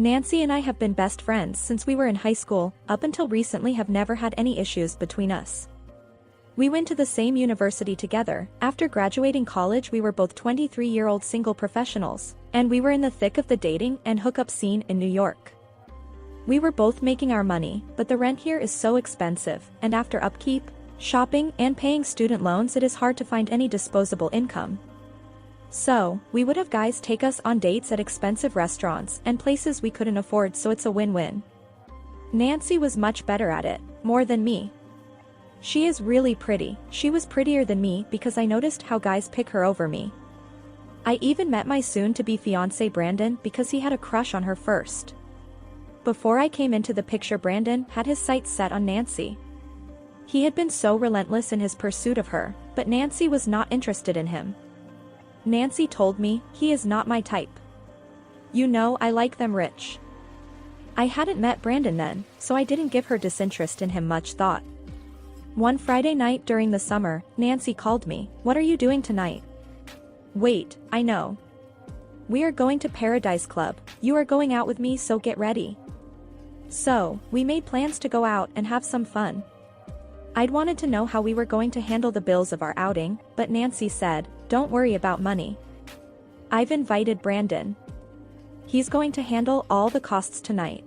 Nancy and I have been best friends since we were in high school, up until recently have never had any issues between us. We went to the same university together. After graduating college we were both 23-year-old single professionals, and we were in the thick of the dating and hookup scene in New York. We were both making our money, but the rent here is so expensive, and after upkeep, shopping, and paying student loans it is hard to find any disposable income. So, we would have guys take us on dates at expensive restaurants and places we couldn't afford, so it's a win-win. Nancy was much better at it, more than me. She is really pretty. She was prettier than me because I noticed how guys pick her over me. I even met my soon-to-be fiancé Brandon because he had a crush on her first. Before I came into the picture, Brandon had his sights set on Nancy. He had been so relentless in his pursuit of her, but Nancy was not interested in him. Nancy told me, "He is not my type. You know, I like them rich." I hadn't met Brandon then, so I didn't give her disinterest in him much thought. One Friday night during the summer, Nancy called me. "What are you doing tonight?" "Wait, I know. We are going to Paradise Club. You are going out with me, so get ready." So, we made plans to go out and have some fun. I'd wanted to know how we were going to handle the bills of our outing, but Nancy said, "Don't worry about money. I've invited Brandon. He's going to handle all the costs tonight.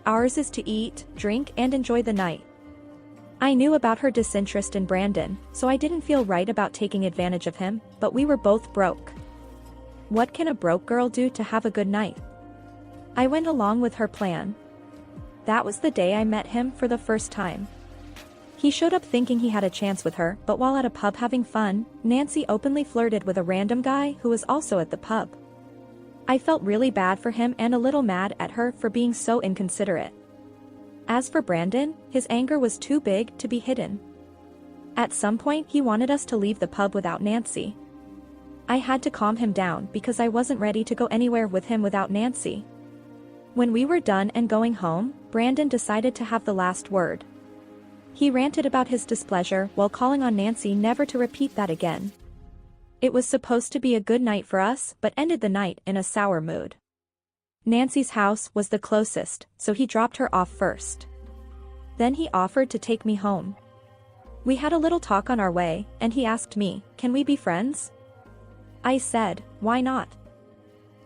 Ours is to eat, drink, and enjoy the night." I knew about her disinterest in Brandon, so I didn't feel right about taking advantage of him, but we were both broke. What can a broke girl do to have a good night? I went along with her plan. That was the day I met him for the first time. He showed up thinking he had a chance with her, but while at a pub having fun, Nancy openly flirted with a random guy who was also at the pub. I felt really bad for him and a little mad at her for being so inconsiderate. As for Brandon, his anger was too big to be hidden. At some point he wanted us to leave the pub without Nancy. I had to calm him down because I wasn't ready to go anywhere with him without Nancy. When we were done and going home, Brandon decided to have the last word. He ranted about his displeasure while calling on Nancy never to repeat that again. It was supposed to be a good night for us, but ended the night in a sour mood. Nancy's house was the closest, so he dropped her off first. Then he offered to take me home. We had a little talk on our way, and he asked me, "Can we be friends?" I said, "Why not?"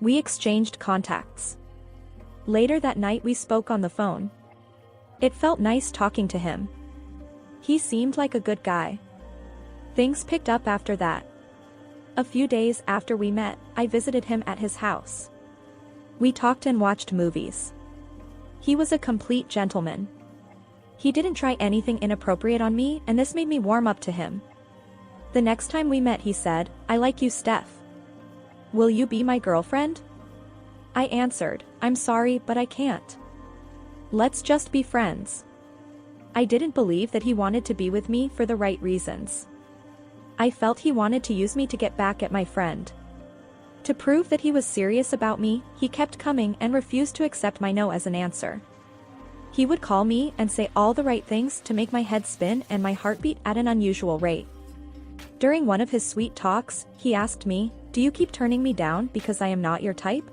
We exchanged contacts. Later that night we spoke on the phone. It felt nice talking to him. He seemed like a good guy. Things picked up after that. A few days after we met, I visited him at his house. We talked and watched movies. He was a complete gentleman. He didn't try anything inappropriate on me, and this made me warm up to him. The next time we met he said, "I like you, Steph. Will you be my girlfriend?" I answered, "I'm sorry, but I can't. Let's just be friends." I didn't believe that he wanted to be with me for the right reasons. I felt he wanted to use me to get back at my friend. To prove that he was serious about me, he kept coming and refused to accept my no as an answer. He would call me and say all the right things to make my head spin and my heartbeat at an unusual rate. During one of his sweet talks, he asked me, "Do you keep turning me down because I am not your type?"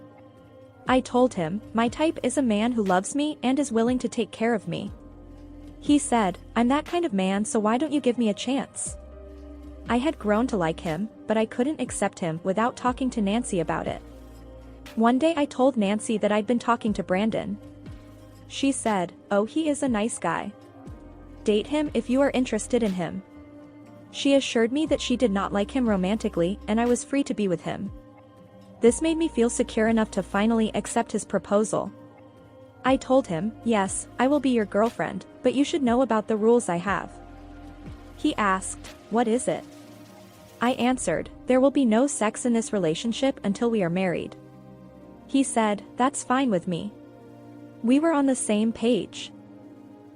I told him, "My type is a man who loves me and is willing to take care of me." He said, "I'm that kind of man, so why don't you give me a chance?" I had grown to like him, but I couldn't accept him without talking to Nancy about it. One day I told Nancy that I'd been talking to Brandon. She said, "Oh, he is a nice guy. Date him if you are interested in him." She assured me that she did not like him romantically and I was free to be with him. This made me feel secure enough to finally accept his proposal. I told him, "Yes, I will be your girlfriend, but you should know about the rules I have." He asked, "What is it?" I answered, "There will be no sex in this relationship until we are married." He said, "That's fine with me." We were on the same page.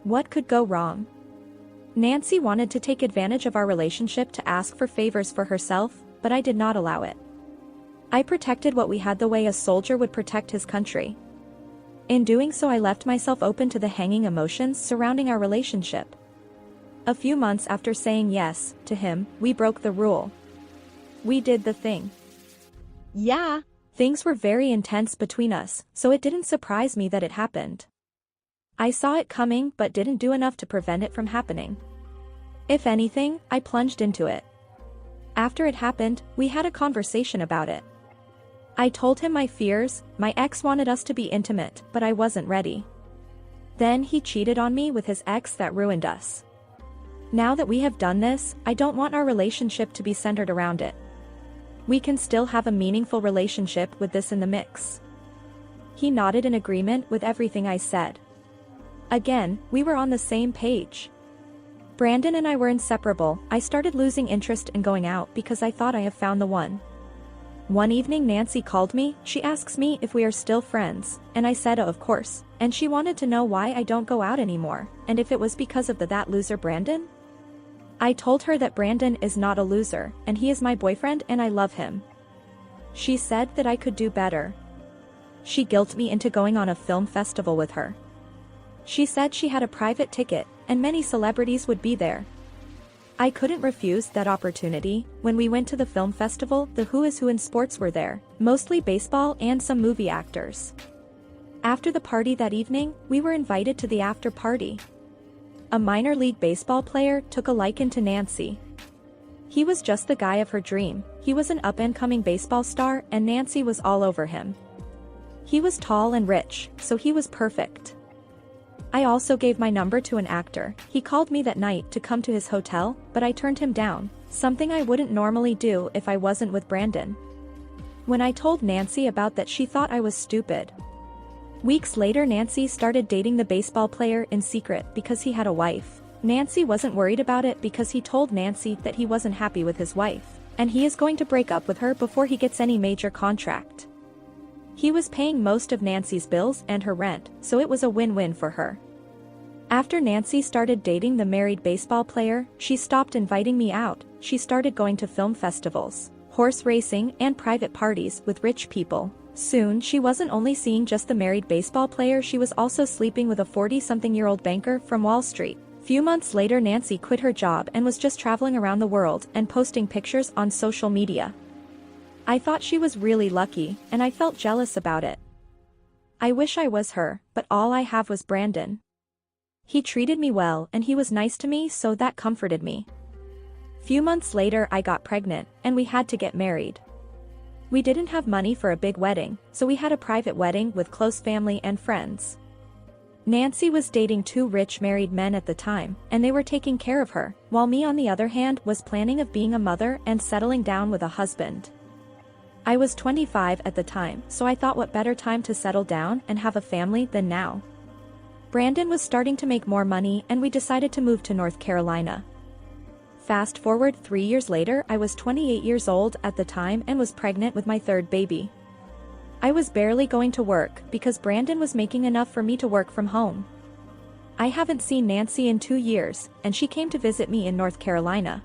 What could go wrong? Nancy wanted to take advantage of our relationship to ask for favors for herself, but I did not allow it. I protected what we had the way a soldier would protect his country. In doing so I left myself open to the hanging emotions surrounding our relationship. A few months after saying yes to him, we broke the rule. We did the thing. Yeah, Things were very intense between us, so it didn't surprise me that it happened. I saw it coming but didn't do enough to prevent it from happening. If anything, I plunged into it. After it happened, we had a conversation about it. I told him my fears. My ex wanted us to be intimate, but I wasn't ready. Then he cheated on me with his ex that ruined us. Now that we have done this, I don't want our relationship to be centered around it. We can still have a meaningful relationship with this in the mix. He nodded in agreement with everything I said. Again, we were on the same page. Brandon and I were inseparable. I started losing interest in going out because I thought I have found the one. One evening Nancy called me. She asks me if we are still friends, and I said of course, and she wanted to know why I don't go out anymore, and if it was because of that loser Brandon. I told her that Brandon is not a loser, and he is my boyfriend and I love him. She said that I could do better. She guilted me into going on a film festival with her. She said she had a private ticket, and many celebrities would be there. I couldn't refuse that opportunity. When we went to the film festival, the who is who in sports were there, mostly baseball and some movie actors. After the party that evening, we were invited to the after party. A minor league baseball player took a liking to Nancy. He was just the guy of her dream. He was an up-and-coming baseball star and Nancy was all over him. He was tall and rich, so he was perfect. I also gave my number to an actor. He called me that night to come to his hotel, but I turned him down, something I wouldn't normally do if I wasn't with Brandon. When I told Nancy about that, she thought I was stupid. Weeks later Nancy started dating the baseball player in secret because he had a wife. Nancy wasn't worried about it because he told Nancy that he wasn't happy with his wife, and he is going to break up with her before he gets any major contract. He was paying most of Nancy's bills and her rent, so it was a win-win for her. After Nancy started dating the married baseball player, she stopped inviting me out. She started going to film festivals, horse racing, and private parties with rich people. Soon she wasn't only seeing just the married baseball player, she was also sleeping with a 40-something-year-old banker from Wall Street. Few months later Nancy quit her job and was just traveling around the world and posting pictures on social media. I thought she was really lucky, and I felt jealous about it. I wish I was her, but all I have was Brandon. He treated me well and he was nice to me, so that comforted me. Few months later I got pregnant, and we had to get married. We didn't have money for a big wedding, so we had a private wedding with close family and friends. Nancy was dating two rich married men at the time, and they were taking care of her, while me on the other hand was planning of being a mother and settling down with a husband. I was 25 at the time, so I thought what better time to settle down and have a family than now. Brandon was starting to make more money and we decided to move to North Carolina. Fast forward 3 years later, I was 28 years old at the time and was pregnant with my third baby. I was barely going to work because Brandon was making enough for me to work from home. I haven't seen Nancy in 2 years, and she came to visit me in North Carolina.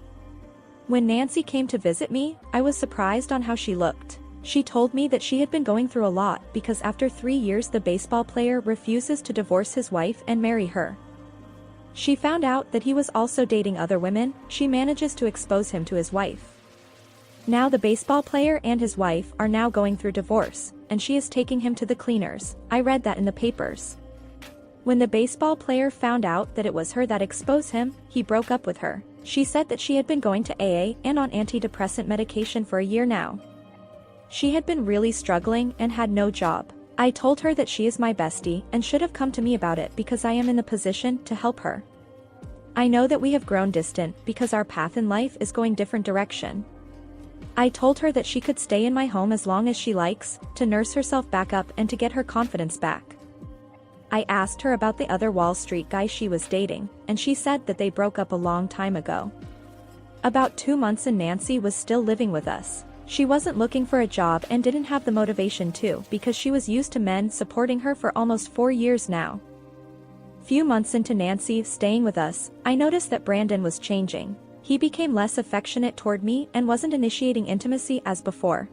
When Nancy came to visit me, I was surprised on how she looked. She told me that she had been going through a lot because after 3 years the baseball player refuses to divorce his wife and marry her. She found out that he was also dating other women. She manages to expose him to his wife. Now the baseball player and his wife are now going through divorce, and she is taking him to the cleaners. I read that in the papers. When the baseball player found out that it was her that exposed him, he broke up with her. She said that she had been going to AA and on antidepressant medication for a year now. She had been really struggling and had no job. I told her that she is my bestie and should have come to me about it because I am in the position to help her. I know that we have grown distant because our path in life is going different direction. I told her that she could stay in my home as long as she likes, to nurse herself back up and to get her confidence back. I asked her about the other Wall Street guy she was dating, and she said that they broke up a long time ago. About 2 months and Nancy was still living with us. She wasn't looking for a job and didn't have the motivation to because she was used to men supporting her for almost 4 years now. Few months into Nancy staying with us, I noticed that Brandon was changing. He became less affectionate toward me and wasn't initiating intimacy as before.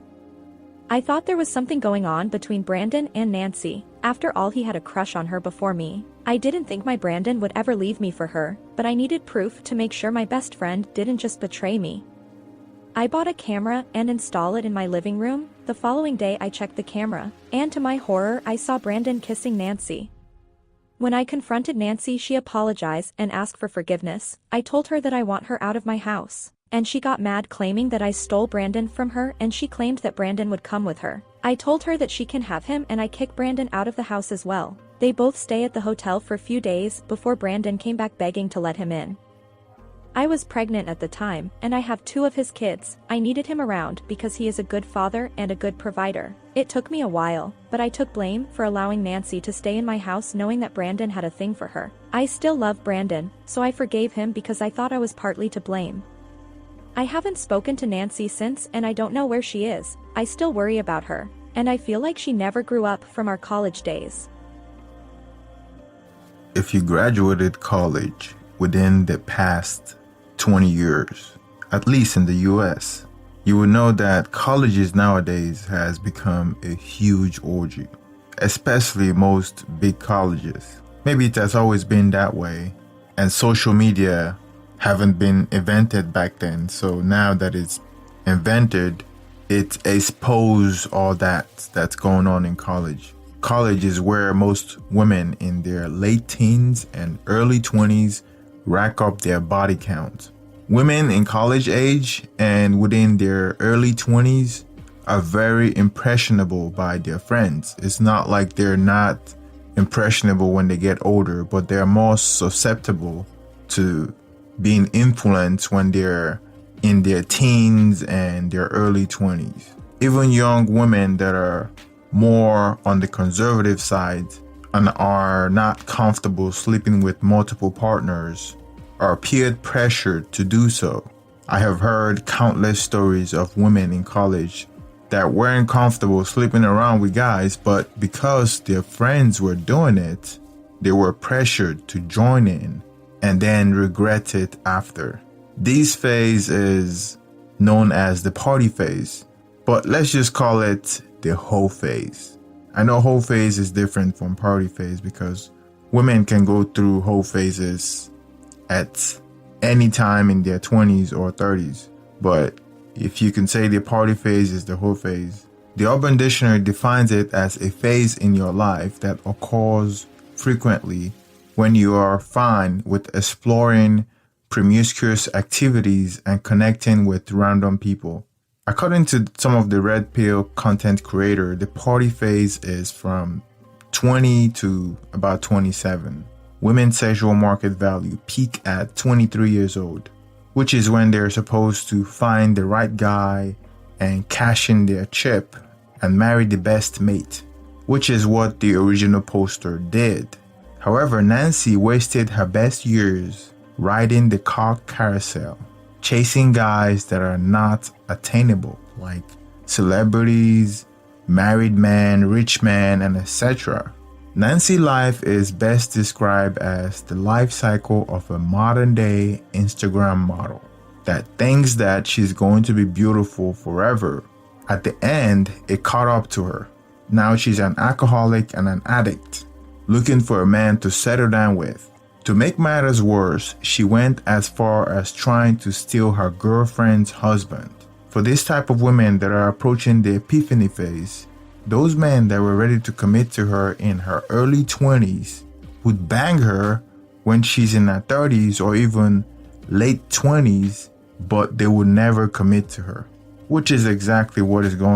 I thought there was something going on between Brandon and Nancy. After all, he had a crush on her before me. I didn't think my Brandon would ever leave me for her, but I needed proof to make sure my best friend didn't just betray me. I bought a camera and installed it in my living room. The following day I checked the camera, and to my horror I saw Brandon kissing Nancy. When I confronted Nancy, she apologized and asked for forgiveness. I told her that I want her out of my house, and she got mad, claiming that I stole Brandon from her, and she claimed that Brandon would come with her. I told her that she can have him, and I kicked Brandon out of the house as well. They both stay at the hotel for a few days before Brandon came back begging to let him in. I was pregnant at the time, and I have 2 of his kids. I needed him around because he is a good father and a good provider. It took me a while, but I took blame for allowing Nancy to stay in my house knowing that Brandon had a thing for her. I still love Brandon, so I forgave him because I thought I was partly to blame. I haven't spoken to Nancy since, and I don't know where she is. I still worry about her, and I feel like she never grew up from our college days. If you graduated college within the past 20 years, at least in the US, you will know that colleges nowadays has become a huge orgy, especially most big colleges. Maybe it has always been that way, and social media haven't been invented back then, so now that it's invented, it exposes all that's going on in college. College is where most women in their late teens and early 20s rack up their body count. Women in college age and within their early 20s are very impressionable by their friends. It's not like they're not impressionable when they get older, but they're more susceptible to being influenced when they're in their teens and their early 20s. Even young women that are more on the conservative side and are not comfortable sleeping with multiple partners are peer pressured to do so. I have heard countless stories of women in college that weren't comfortable sleeping around with guys, but because their friends were doing it, they were pressured to join in and then regret it after. This phase is known as the party phase, but let's just call it the hoe phase. I know hoe phase is different from party phase because women can go through hoe phases at any time in their 20s or 30s. But if you can say the party phase is the hoe phase, the Urban Dictionary defines it as a phase in your life that occurs frequently when you are fine with exploring promiscuous activities and connecting with random people. According to some of the Red Pill content creator, the party phase is from 20 to about 27. Women's sexual market value peak at 23 years old, which is when they're supposed to find the right guy and cash in their chip and marry the best mate, which is what the original poster did. However, Nancy wasted her best years riding the cock carousel, chasing guys that are not attainable, like celebrities, married men, rich men, and etc. Nancy's life is best described as the life cycle of a modern-day Instagram model that thinks that she's going to be beautiful forever. At the end, it caught up to her. Now she's an alcoholic and an addict, looking for a man to settle down with. To make matters worse, she went as far as trying to steal her girlfriend's husband. For this type of women that are approaching the epiphany phase, those men that were ready to commit to her in her early 20s would bang her when she's in her 30s or even late 20s, but they would never commit to her, which is exactly what is going on.